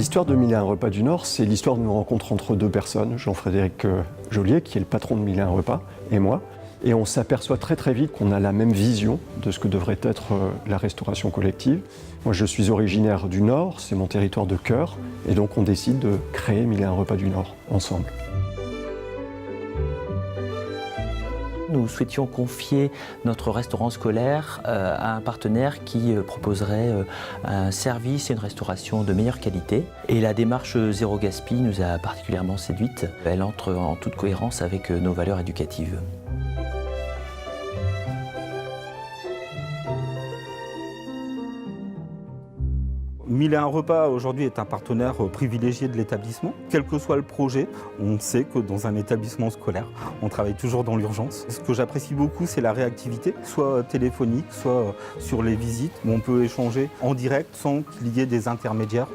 L'histoire de 1001 repas du Nord, c'est l'histoire d'une rencontre entre deux personnes, Jean-Frédéric Joliet, qui est le patron de 1001 repas, et moi. Et on s'aperçoit très très vite qu'on a la même vision de ce que devrait être la restauration collective. Moi je suis originaire du Nord, c'est mon territoire de cœur, et donc on décide de créer 1001 repas du Nord ensemble. Nous souhaitions confier notre restaurant scolaire à un partenaire qui proposerait un service et une restauration de meilleure qualité. Et la démarche Zéro Gaspi nous a particulièrement séduite. Elle entre en toute cohérence avec nos valeurs éducatives. Mille et un repas aujourd'hui est un partenaire privilégié de l'établissement. Quel que soit le projet, on sait que dans un établissement scolaire, on travaille toujours dans l'urgence. Ce que j'apprécie beaucoup, c'est la réactivité, soit téléphonique, soit sur les visites, où on peut échanger en direct sans qu'il y ait des intermédiaires.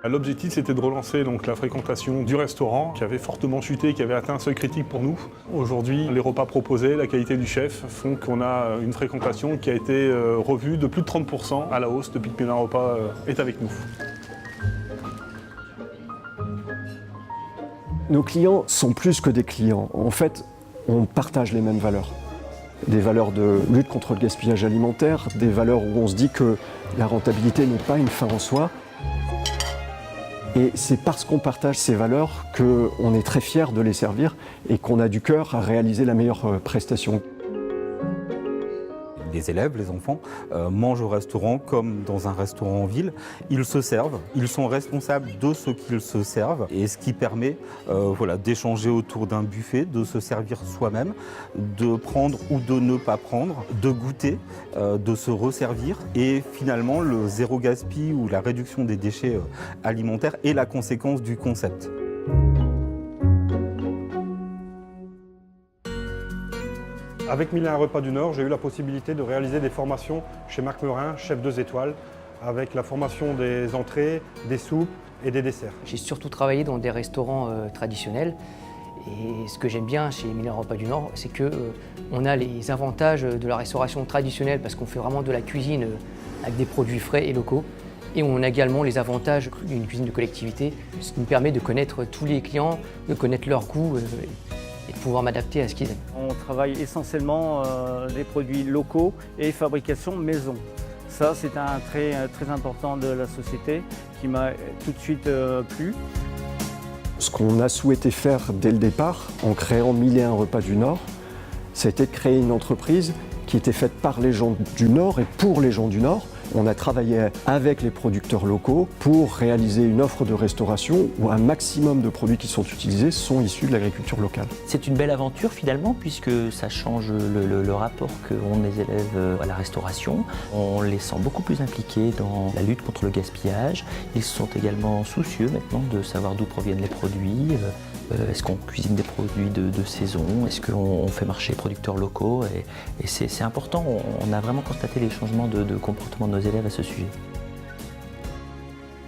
L'objectif, c'était de relancer donc, la fréquentation du restaurant qui avait fortement chuté, qui avait atteint un seuil critique pour nous. Aujourd'hui, les repas proposés, la qualité du chef font qu'on a une fréquentation qui a été revue de plus de 30% à la hausse depuis que 1001 repas est avec nous. Nos clients sont plus que des clients. En fait, on partage les mêmes valeurs. Des valeurs de lutte contre le gaspillage alimentaire, des valeurs où on se dit que la rentabilité n'est pas une fin en soi. Et c'est parce qu'on partage ces valeurs qu'on est très fiers de les servir et qu'on a du cœur à réaliser la meilleure prestation. Les élèves, les enfants, mangent au restaurant comme dans un restaurant en ville. Ils se servent, ils sont responsables de ce qu'ils se servent et ce qui permet d'échanger autour d'un buffet, de se servir soi-même, de prendre ou de ne pas prendre, de goûter, de se resservir. Et finalement, le zéro gaspille ou la réduction des déchets alimentaires est la conséquence du concept. Avec 1001 repas du Nord, j'ai eu la possibilité de réaliser des formations chez Marc Meurin, chef 2 étoiles, avec la formation des entrées, des soupes et des desserts. J'ai surtout travaillé dans des restaurants traditionnels. Et ce que j'aime bien chez 1001 repas du Nord, c'est qu'on a les avantages de la restauration traditionnelle parce qu'on fait vraiment de la cuisine avec des produits frais et locaux. Et on a également les avantages d'une cuisine de collectivité, ce qui me permet de connaître tous les clients, de connaître leurs goûts et de pouvoir m'adapter à ce qu'ils aiment. On travaille essentiellement des produits locaux et fabrication maison. Ça, c'est un trait très important de la société qui m'a tout de suite plu. Ce qu'on a souhaité faire dès le départ, en créant 1001 repas du Nord, c'était de créer une entreprise qui était faite par les gens du Nord et pour les gens du Nord. On a travaillé avec les producteurs locaux pour réaliser une offre de restauration où un maximum de produits qui sont utilisés sont issus de l'agriculture locale. C'est une belle aventure finalement puisque ça change le rapport qu'ont les élèves à la restauration. On les sent beaucoup plus impliqués dans la lutte contre le gaspillage. Ils sont également soucieux maintenant de savoir d'où proviennent les produits. Est-ce qu'on cuisine des produits de saison? Est-ce qu'on fait marcher les producteurs locaux? Et c'est important, on a vraiment constaté les changements de comportement de nos élèves à ce sujet.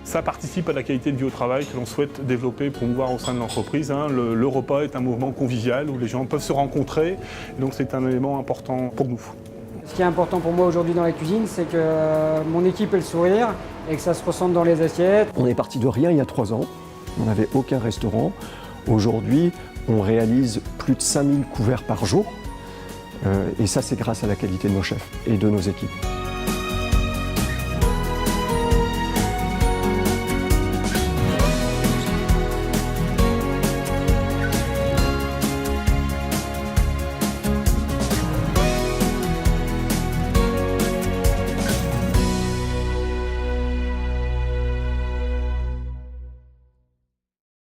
Ça participe à la qualité de vie au travail que l'on souhaite développer, promouvoir au sein de l'entreprise. Le repas est un mouvement convivial où les gens peuvent se rencontrer, donc c'est un élément important pour nous. Ce qui est important pour moi aujourd'hui dans la cuisine, c'est que mon équipe ait le sourire et que ça se ressente dans les assiettes. On est parti de rien il y a 3 ans, on n'avait aucun restaurant. Aujourd'hui, on réalise plus de 5000 couverts par jour et ça c'est grâce à la qualité de nos chefs et de nos équipes.